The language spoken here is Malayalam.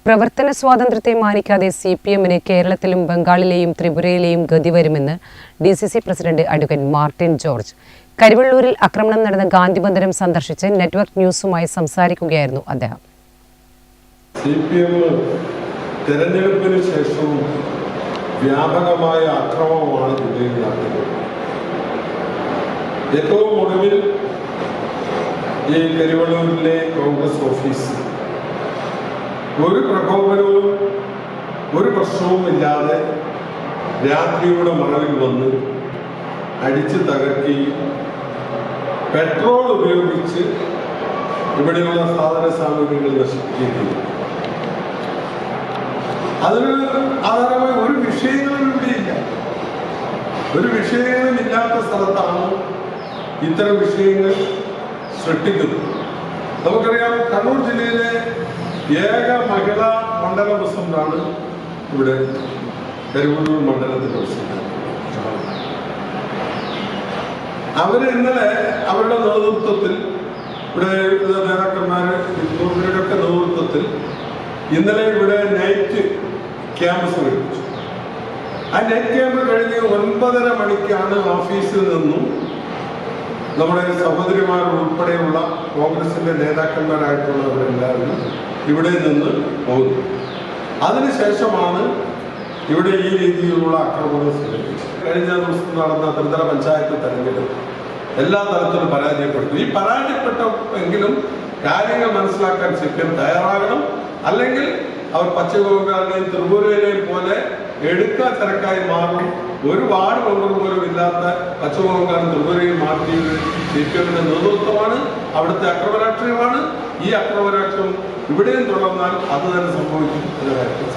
പ്രവർത്തന സ്വാതന്ത്ര്യത്തെ മാനിക്കാതെ CPM-ന് കേരളത്തിലും ബംഗാളിലെയും ത്രിപുരയിലെയും ഗതി വരുമെന്ന് DCC president advocate Martin George. കരിവള്ളൂരിൽ ആക്രമണം നടന്ന ഗാന്ധിമന്ദിരം സന്ദർശിച്ച് നെറ്റ്വർക്ക് ന്യൂസുമായി സംസാരിക്കുകയായിരുന്നു അദ്ദേഹം. CPM തെരഞ്ഞെടുപ്പിന് ശേഷവും വ്യാപകമായ ആക്രമണമാണ് ജില്ലയിൽ നടത്തുന്നത്. ഏറ്റവും ഒടുവിൽ ഈ കരിവള്ളൂരിലെ കോൺഗ്രസ് ഓഫീസ് ഒരു പ്രകോപനവും ഒരു പ്രശ്നവും ഇല്ലാതെ രാത്രിയുടെ മറവിൽ വന്ന് അടിച്ച് തകർക്കുകയും പെട്രോൾ ഉപയോഗിച്ച് ഇവിടെയുള്ള സാധന സാമഗ്രികൾ നശിപ്പിക്കുകയും ചെയ്തു. അതിന് ആധാരമായി ഒരു വിഷയങ്ങളും ഇവിടെയില്ല. ഒരു വിഷയങ്ങളും ഇല്ലാത്ത സ്ഥലത്താണ് ഇത്തരം വിഷയങ്ങൾ സൃഷ്ടിക്കുന്നത്. നമുക്കറിയാം, കണ്ണൂർ ജില്ലയിലെ ഏക മഹിളാ മണ്ഡല പ്രസിഡന്റാണ് ഇവിടെ കരിവള്ളൂർ മണ്ഡലത്തിന്റെ പ്രസിഡന്റ്. അവര് ഇന്നലെ അവരുടെ നേതൃത്വത്തിൽ ഇവിടെ നേതാക്കന്മാര് ഇവരുടെയൊക്കെ നേതൃത്വത്തിൽ ഇന്നലെ ഇവിടെ നൈറ്റ് ക്യാമ്പ് സംഘടിപ്പിച്ചു. ആ നൈറ്റ് ക്യാമ്പ് കഴിഞ്ഞ് 9:30 മണിക്കാണ് ഓഫീസിൽ നിന്നും നമ്മുടെ സഹോദരിമാർ ഉൾപ്പെടെയുള്ള കോൺഗ്രസിന്റെ നേതാക്കന്മാരായിട്ടുള്ളവരെല്ലാവരും ഇവിടെ നിന്ന് പോകുന്നു. അതിനുശേഷമാണ് ഇവിടെ ഈ രീതിയിലുള്ള ആക്രമണം സംഘടിപ്പിച്ചത്. കഴിഞ്ഞ ദിവസം നടന്ന ത്രിതല പഞ്ചായത്ത് തെരഞ്ഞെടുപ്പ് എല്ലാ തരത്തിലും പരാജയപ്പെട്ടു. ഈ പരാജയപ്പെട്ടെങ്കിലും കാര്യങ്ങൾ മനസ്സിലാക്കാൻ CPM തയ്യാറാകണം. അല്ലെങ്കിൽ അവർ പശ്ചിമ ബംഗാളിലെയും ത്രിപുരയിലെയും പോലെ എടുക്കാ ചരക്കായി മാറും. ഒരു വാർഡ് മെമ്പർ പോലും ഇല്ലാത്ത പശ്ചിമ ബംഗാളും ത്രിപുരയും മാറ്റിയത് CPM-ന്റെ നേതൃത്വമാണ്. അവിടുത്തെ അക്രമരാഷ്ട്രീയമാണ്. ഈ അക്രമരാഷ്ട്രീയം ഇവിടെയും തുടർന്നാൽ അത് തന്നെ സംഭവിക്കും എന്ന കാര്യത്തിൽ